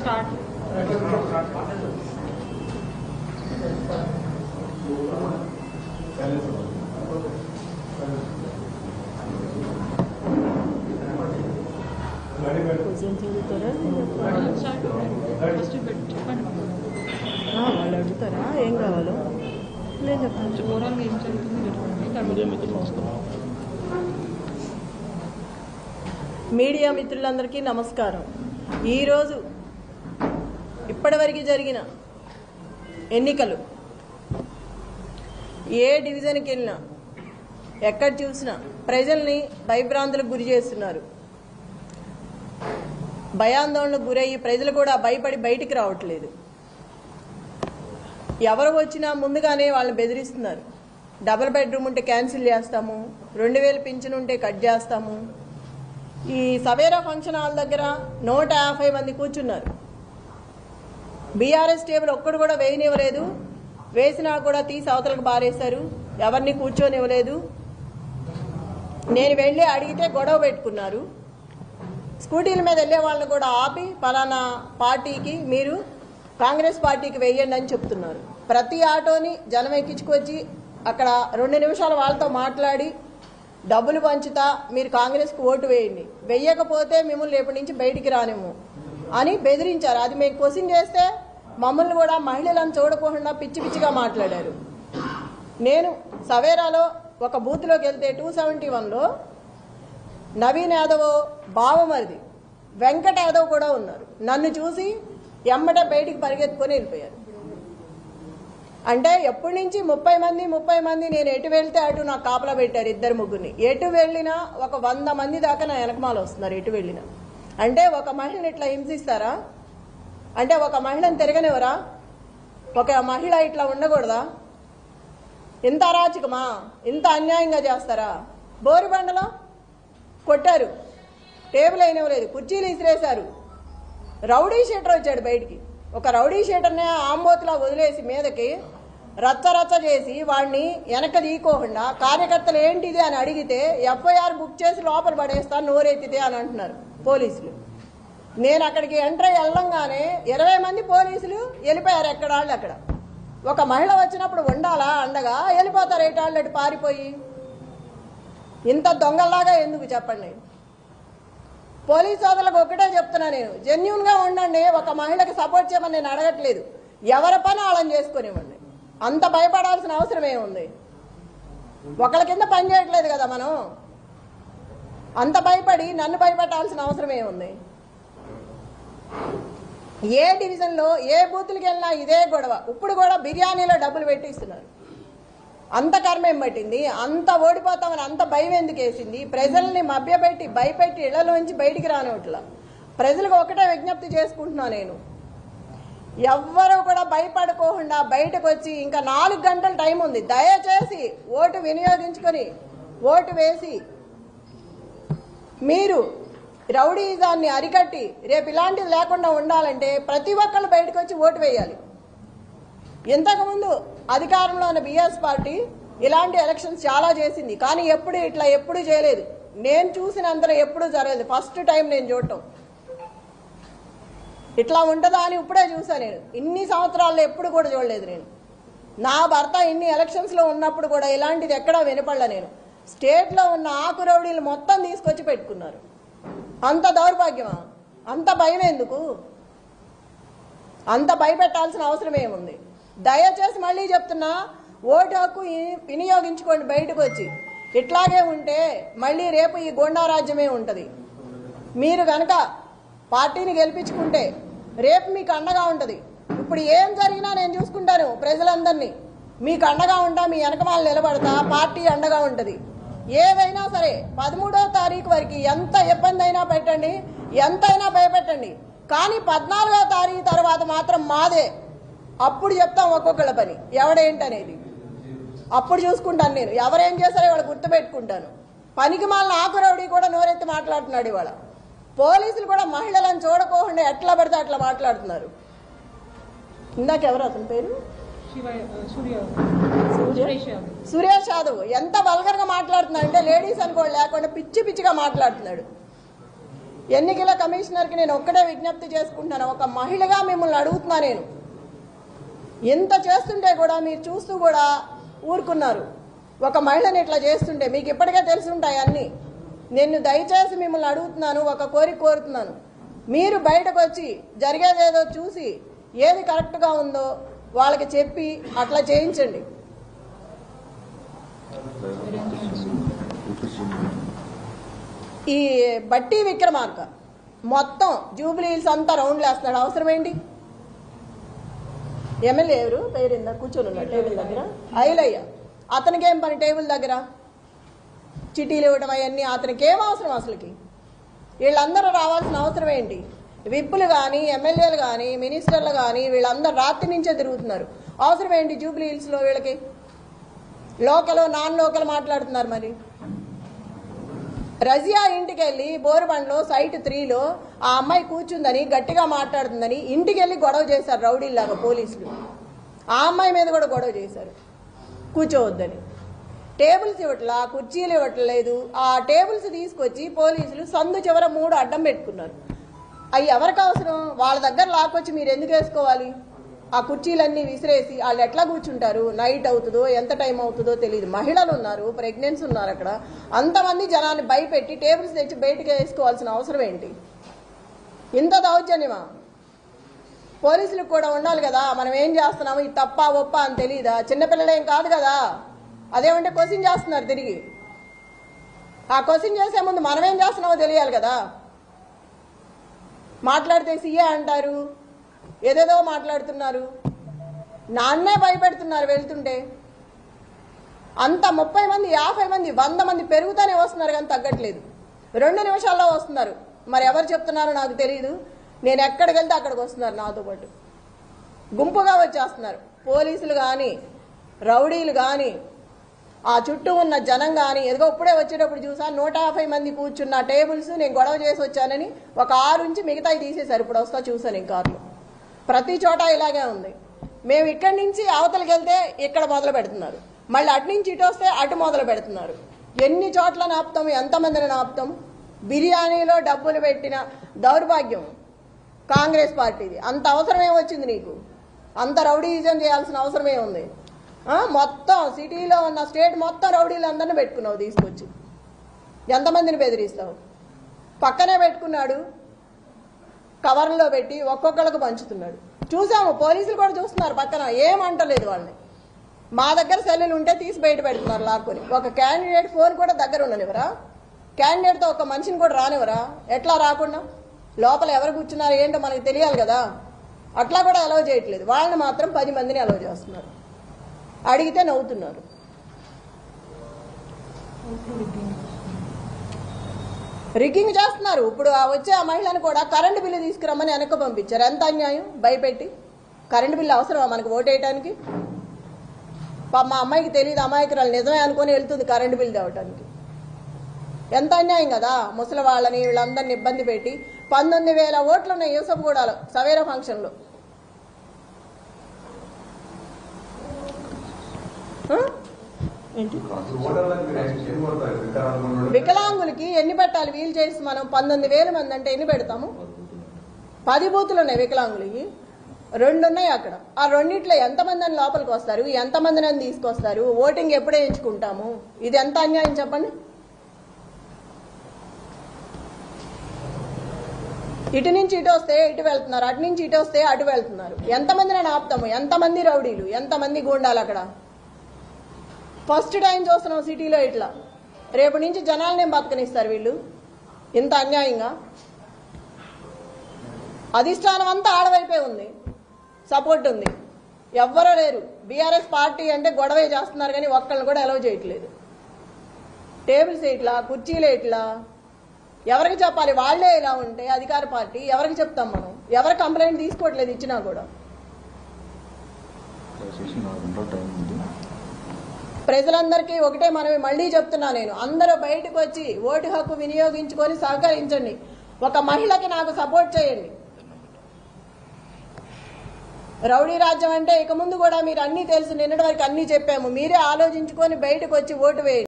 Start. వాళ్ళు అడుగుతారా ఏం కావాలో నేను చెప్తాను. ఓవరాల్ ఏం జరుగుతుంది? మీడియా మిత్రులందరికీ నమస్కారం. ఈరోజు ఇప్పటివరకు జరిగిన ఎన్నికలు ఏ డివిజన్కి వెళ్ళినా ఎక్కడ చూసినా ప్రజల్ని భయభ్రాంతులకు గురి చేస్తున్నారు. భయాందోళనకు గురయ్యి ప్రజలు కూడా భయపడి బయటికి రావట్లేదు. ఎవరు వచ్చినా ముందుగానే వాళ్ళని బెదిరిస్తున్నారు. డబుల్ బెడ్రూమ్ ఉంటే క్యాన్సిల్ చేస్తాము, 2000 పింఛన్ ఉంటే కట్ చేస్తాము. ఈ సవేరా ఫంక్షన్ హాల్ దగ్గర 150 మంది కూర్చున్నారు. బీఆర్ఎస్ టేబుల్ ఒక్కడు కూడా వేయనివ్వలేదు. వేసినా కూడా తీసి అవతలకు బారేశారు. ఎవరిని కూర్చొనివ్వలేదు. నేను వెళ్ళి అడిగితే గొడవ పెట్టుకున్నారు. స్కూటీల మీద వెళ్ళే వాళ్ళని కూడా ఆపి పలానా పార్టీకి మీరు కాంగ్రెస్ పార్టీకి వేయండి అని చెప్తున్నారు. ప్రతి ఆటోని జనం ఎక్కించుకొచ్చి అక్కడ 2 నిమిషాలు వాళ్ళతో మాట్లాడి డబ్బులు పంచుతా మీరు కాంగ్రెస్కి ఓటు వేయండి, వెయ్యకపోతే మిమ్మల్ని రేపటి నుంచి బయటికి రానివ్వు అని బెదిరించారు. అది మేము క్వశ్చన్ చేస్తే మమ్మల్ని కూడా మహిళలను చూడకుండా పిచ్చి పిచ్చిగా మాట్లాడారు. నేను సవేరాలో ఒక బూత్లోకి వెళ్తే 271లో నవీన్ యాదవ్ బావమరిది వెంకట యాదవ్ కూడా ఉన్నారు. నన్ను చూసి ఎమ్మటే బయటికి పరిగెత్తుకొని వెళ్ళిపోయారు. అంటే ఎప్పటి నుంచి 30 మంది నేను ఎటు వెళ్తే అటు నాకు కాపలా పెట్టారు. 2-3 ఎటు వెళ్ళినా ఒక 100 మంది దాకా నా వెనకమాల వస్తున్నారు. ఎటు వెళ్ళినా అంటే ఒక మహిళను ఇట్లా హింసిస్తారా? అంటే ఒక మహిళను తిరగనివరా? ఒక మహిళ ఇట్లా ఉండకూడదా? ఇంత అరాచకమా? ఇంత అన్యాయంగా చేస్తారా? బోరిబండలో కొట్టారు, టేబుల్ అయినవలేదు, కుర్చీలు ఇసిరేశారు. రౌడీ షీటర్ వచ్చాడు బయటికి. ఒక రౌడీ షీటర్నే ఆంబోతులా వదిలేసి మీదకి రచ్చ చేసి వాడిని వెనక తీయకోకుండా కార్యకర్తలు ఏంటిది అని అడిగితే ఎఫ్ఐఆర్ బుక్ చేసి లోపల పడేస్తాను నోరెత్తితే అని అంటున్నారు పోలీసులు. నేను అక్కడికి ఎంటర్ అయ్యి వెళ్ళంగానే 20 మంది పోలీసులు వెళ్ళిపోయారు. ఎక్కడ వాళ్ళు అక్కడ. ఒక మహిళ వచ్చినప్పుడు ఉండాలా అండగా? వెళ్ళిపోతారు ఏటాళ్ళు అటు పారిపోయి. ఇంత దొంగల్లాగా ఎందుకు చెప్పండి? పోలీస్ సోదరులకు ఒకటే చెప్తున్నా, నేను జెన్యూన్గా ఉండండి. ఒక మహిళకి సపోర్ట్ చేయమని నేను అడగట్లేదు. ఎవరి పని వాళ్ళని చేసుకునివ్వండి. అంత భయపడాల్సిన అవసరం ఏముంది? ఒకళ్ళ కింద పని చేయట్లేదు కదా మనం. అంత భయపడి నన్ను భయపెట్టాల్సిన అవసరం ఏముంది? ఏ డివిజన్లో ఏ బూతులకి వెళ్ళినా ఇదే గొడవ. ఇప్పుడు కూడా బిర్యానీలో డబ్బులు పెట్టిస్తున్నారు. అంత కర్మ ఏం పట్టింది? అంత ఓడిపోతామని అంత భయం ఎందుకు వేసింది? ప్రజల్ని మభ్యపెట్టి భయపెట్టి ఇళ్లలోంచి బయటికి రానివట్లా. ప్రజలకు ఒకటే విజ్ఞప్తి చేసుకుంటున్నా, నేను ఎవ్వరూ కూడా భయపడుకోకుండా బయటకు వచ్చి ఇంకా 4 గంటల టైం ఉంది. దయచేసి ఓటు వినియోగించుకొని ఓటు వేసి మీరు రౌడీజాన్ని అరికట్టి రేపు ఇలాంటివి లేకుండా ఉండాలంటే ప్రతి ఒక్కళ్ళు బయటకు వచ్చి ఓటు వేయాలి. ఇంతకుముందు అధికారంలో ఉన్న బీఆర్ఎస్ పార్టీ ఇలాంటి ఎలక్షన్స్ చాలా చేసింది, కానీ ఎప్పుడు చేయలేదు. నేను చూసినంతలో ఎప్పుడూ జరగలేదు. ఫస్ట్ టైం నేను చూడటం. ఇట్లా ఉంటుందా అని ఇప్పుడే చూసా. నేను ఇన్ని సంవత్సరాల్లో ఎప్పుడు కూడా చూడలేదు. నేను నా భర్త ఇన్ని ఎలక్షన్స్లో ఉన్నప్పుడు కూడా ఇలాంటిది ఎక్కడా వినపడలే. నేను స్టేట్లో ఉన్న ఆకు రౌడీలు మొత్తం తీసుకొచ్చి పెట్టుకున్నారు. అంత దౌర్భాగ్యమా? అంత భయం ఎందుకు? అంత భయపెట్టాల్సిన అవసరం ఏముంది? దయచేసి మళ్ళీ చెప్తున్నా, ఓటు హక్కు వినియోగించుకోండి బయటకు వచ్చి. ఇట్లాగే ఉంటే మళ్ళీ రేపు ఈ గోండా రాజ్యమే ఉంటుంది. మీరు కనుక పార్టీని గెలిపించుకుంటే రేపు మీకు అండగా ఉంటుంది. ఇప్పుడు ఏం జరిగినా నేను చూసుకుంటాను. ప్రజలందరినీ మీకు అండగా ఉంటా, మీ వెనకమాల నిలబడతా, పార్టీ అండగా ఉంటుంది. ఏదైనా సరే 13వ తారీఖు వరకు ఎంత ఇబ్బంది అయినా పెట్టండి, ఎంతైనా భయపెట్టండి, కానీ 14వ తారీఖు తర్వాత మాత్రం మాదే. అప్పుడు చెప్తాం ఒక్కొక్కళ్ళ పని ఎవడేంటనేది. అప్పుడు చూసుకుంటాను. నేను ఎవరేం చేశారో ఇవాళ గుర్తుపెట్టుకుంటాను. పనికి మాలిన ఆకురౌడీ కూడా నోరెత్తి మాట్లాడుతున్నాడు ఇవాళ. పోలీసులు కూడా మహిళలను చూడకోకుండా ఎట్లా పడితే అట్లా మాట్లాడుతున్నారు. ఇందాక ఎవరు అతని పేరు? సురేష్ యాదవ్ ఎంత వల్గర్గా మాట్లాడుతున్నాడు అంటే లేడీస్ అనుకోండి లేకుండా పిచ్చిగా మాట్లాడుతున్నాడు. ఎన్నికల కమిషనర్కి నేను ఒక్కటే విజ్ఞప్తి చేసుకుంటున్నాను, ఒక మహిళగా మిమ్మల్ని అడుగుతున్నా నేను. ఇంత చేస్తుంటే కూడా మీరు చూస్తూ కూడా ఊరుకున్నారు. ఒక మహిళని ఇట్లా చేస్తుంటే మీకు ఇప్పటికే తెలుసుంటాయి అన్నీ. నేను దయచేసి మిమ్మల్ని అడుగుతున్నాను, ఒక కోరిక కోరుతున్నాను. మీరు బయటకు వచ్చి జరిగేదేదో చూసి ఏది కరెక్ట్గా ఉందో వాళ్ళకి చెప్పి అట్లా చేయించండి. ఈ బట్టి విక్రమార్క మొత్తం జూబ్లీ హిల్స్ అంతా రౌండ్లు వేస్తున్నాడు. అవసరం ఏంటి? ఎమ్మెల్యే ఎవరు పేరిందా కూర్చొని ఉన్నాడు టేబుల్ దగ్గర? ఐలయ్య. అతనికి ఏం పని టేబుల్ దగ్గర? చిటీలు ఇవ్వడం అవన్నీ అతనికి ఏం అవసరం? అసలుకి వీళ్ళందరూ రావాల్సిన అవసరం ఏంటి? విప్పులు కానీ ఎమ్మెల్యేలు కానీ మినిస్టర్లు కానీ వీళ్ళందరూ రాత్రి నుంచే తిరుగుతున్నారు. అవసరం ఏంటి జూబ్లీ హిల్స్లో వీళ్ళకి? లోకల్ నాన్ లోకల్ మాట్లాడుతున్నారు. మరి రజియా ఇంటికి వెళ్ళి బోరుబండ్లో సైట్ 3లో ఆ అమ్మాయి కూర్చుందని గట్టిగా మాట్లాడుతుందని ఇంటికి వెళ్ళి గొడవ చేశారు రౌడీల్లాగా పోలీసులు. ఆ అమ్మాయి మీద కూడా గొడవ చేశారు కూర్చోవద్దని. టేబుల్స్ ఇవ్వట్లా, కుర్చీలు ఇవ్వట్లేదు. ఆ టేబుల్స్ తీసుకొచ్చి పోలీసులు సందు చివర 3 అడ్డం పెట్టుకున్నారు. అవి ఎవరికి అవసరం? వాళ్ళ దగ్గర లాక్కొచ్చి మీరు ఎందుకు వేసుకోవాలి? ఆ కుర్చీలన్నీ విసిరేసి వాళ్ళు ఎట్లా కూర్చుంటారు? నైట్ అవుతుందో ఎంత టైం అవుతుందో తెలియదు. మహిళలు ఉన్నారు, ప్రెగ్నెన్సీ ఉన్నారు. అక్కడ అంతమంది జనాన్ని భయపెట్టి టేబుల్స్ తెచ్చి బయటకు వేసుకోవాల్సిన అవసరం ఏంటి? ఇంత దౌర్జన్యమా? పోలీసులకు కూడా ఉండాలి కదా, మనం ఏం చేస్తున్నాము, ఇది తప్ప ఒప్ప అని తెలియదా? చిన్నపిల్లలేం కాదు కదా. అదేమంటే క్వశ్చన్ చేస్తున్నారు తిరిగి. ఆ క్వశ్చన్ చేసే ముందు మనం ఏం చేస్తున్నామో తెలియాలి కదా. మాట్లాడితే సీఏ అంటారు, ఏదేదో మాట్లాడుతున్నారు. నాన్నే భయపెడుతున్నారు వెళ్తుంటే. అంత 30 మంది 50 మంది 100 మంది పెరుగుతూనే వస్తున్నారు కానీ తగ్గట్లేదు. 2 నిమిషాల్లో వస్తున్నారు. మరి ఎవరు చెప్తున్నారో నాకు తెలియదు. నేను ఎక్కడికి వెళ్తే అక్కడికి వస్తున్నారు నాతో పాటు. గుంపుగా వచ్చేస్తున్నారు. పోలీసులు కానీ రౌడీలు కానీ ఆ చుట్టూ ఉన్న జనం కానీ. ఏదో ఇప్పుడే వచ్చేటప్పుడు చూసా 150 మంది కూర్చున్న టేబుల్స్ నేను గొడవ చేసి వచ్చానని ఒక 6 నుంచి మిగతాయి తీసేశారు. ఇప్పుడు వస్తా చూసాను ఈ కార్లు. ప్రతి చోట ఇలాగే ఉంది. మేము ఇక్కడి నుంచి అవతలకి వెళ్తే ఇక్కడ మొదలు పెడుతున్నారు, మళ్ళీ అటు నుంచి ఇటు వస్తే అటు మొదలు పెడుతున్నారు. ఎన్ని చోట్ల ఆపుతాము? ఎంతమందిని ఆపుతాం? బిర్యానీలో డబ్బులు పెట్టిన దౌర్భాగ్యం కాంగ్రెస్ పార్టీది. అంత అవసరమే వచ్చింది నీకు? అంత రౌడీజం చేయాల్సిన అవసరమే ఉంది? మొత్తం సిటీలో ఉన్న స్టేట్ మొత్తం రౌడీలందరినీ పెట్టుకున్నావు తీసుకొచ్చి. ఎంతమందిని బెదిరిస్తావు? పక్కనే పెట్టుకున్నాడు, కవర్లో పెట్టి ఒక్కొక్కళ్ళకు పంచుతున్నాడు. చూసాము, పోలీసులు కూడా చూస్తున్నారు పక్కన, ఏమంటలేదు వాళ్ళని. మా దగ్గర సెల్లులు ఉంటే తీసి బయట పెడుతున్నారు లాక్కొని. ఒక క్యాండిడేట్ ఫోన్ కూడా దగ్గర ఉండనివరా? క్యాండిడేట్తో ఒక మనిషిని కూడా రానివరా? ఎట్లా రాకుండా? లోపల ఎవరు కూర్చున్నారు ఏంటో మనకు తెలియాలి కదా. అట్లా కూడా అలౌ చేయట్లేదు. వాళ్ళని మాత్రం 10 మందిని అలౌ చేస్తున్నారు. అడిగితే నవ్వుతున్నారు. రిగ్గింగ్ చేస్తున్నారు. ఇప్పుడు వచ్చే ఆ మహిళను కూడా కరెంటు బిల్లు తీసుకురమ్మని వెనక్కి పంపించారు. ఎంత అన్యాయం! భయపెట్టి. కరెంటు బిల్లు అవసరమా మనకు ఓటేయటానికి? మా అమ్మాయికి తెలియదు, అమాయకురాలు నిజమే అనుకొని వెళ్తుంది కరెంటు బిల్లు తేవటానికి. ఎంత అన్యాయం కదా. ముసలి వాళ్ళని వీళ్ళందరినీ ఇబ్బంది పెట్టి 19,000 ఓట్లు ఉన్నాయి యూసఫ్గూడలో సవేరా ఫంక్షన్లో. వికలాంగులకి ఎన్ని పెట్టాలి? వీల్ చైర్స్ మనం 19,000 మంది అంటే ఎన్ని పెడతాము? 10 బూతులు ఉన్నాయి వికలాంగులకి, 2 ఉన్నాయి అక్కడ. ఆ రెండిట్లో ఎంతమంది అని లోపలికి వస్తారు? ఎంతమందిని అని తీసుకొస్తారు? ఓటింగ్ ఎప్పుడే ఎంచుకుంటాము? ఇది ఎంత అన్యాయం చెప్పండి. ఇటు నుంచి ఇటు వస్తే ఇటు వెళ్తున్నారు, అటు నుంచి ఇటు వస్తే అటు వెళ్తున్నారు. ఎంతమందిని ఆపుతాము? ఎంతమంది రౌడీలు, ఎంతమంది గూండాలు అక్కడ? ఫస్ట్ టైం చూస్తున్నాం సిటీలో ఇట్లా. రేపు నుంచి జనాలనే బతకనిస్తారు వీళ్ళు ఇంత అన్యాయంగా. అధిష్టానం అంతా ఆడవైపే ఉంది, సపోర్ట్ ఉంది, ఎవ్వరూ లేరు. బీఆర్ఎస్ పార్టీ అంటే గొడవే చేస్తున్నారు కానీ ఒక్కళ్ళని కూడా అలౌ చేయట్లేదు. టేబుల్స్ ఇట్లా, కుర్చీలు ఇట్లా. ఎవరికి చెప్పాలి? వాళ్లే ఇలా ఉంటే అధికార పార్టీ ఎవరికి చెప్తాం మనం? ఎవరు కంప్లైంట్ తీసుకోవట్లేదు ఇచ్చినా కూడా. ప్రజలందరికీ ఒకటే మనమే మళ్ళీ చెప్తున్నా నేను, అందరూ బయటకు వచ్చి ఓటు హక్కు వినియోగించుకొని సహకరించండి. ఒక మహిళకి నాకు సపోర్ట్ చేయండి. రౌడీ రాజ్యం అంటే ఇక ముందు కూడా మీరు అన్నీ తెలుసు, నిన్నటి వరకు అన్నీ చెప్పాము. మీరే ఆలోచించుకొని బయటకు వచ్చి ఓటు వేయండి.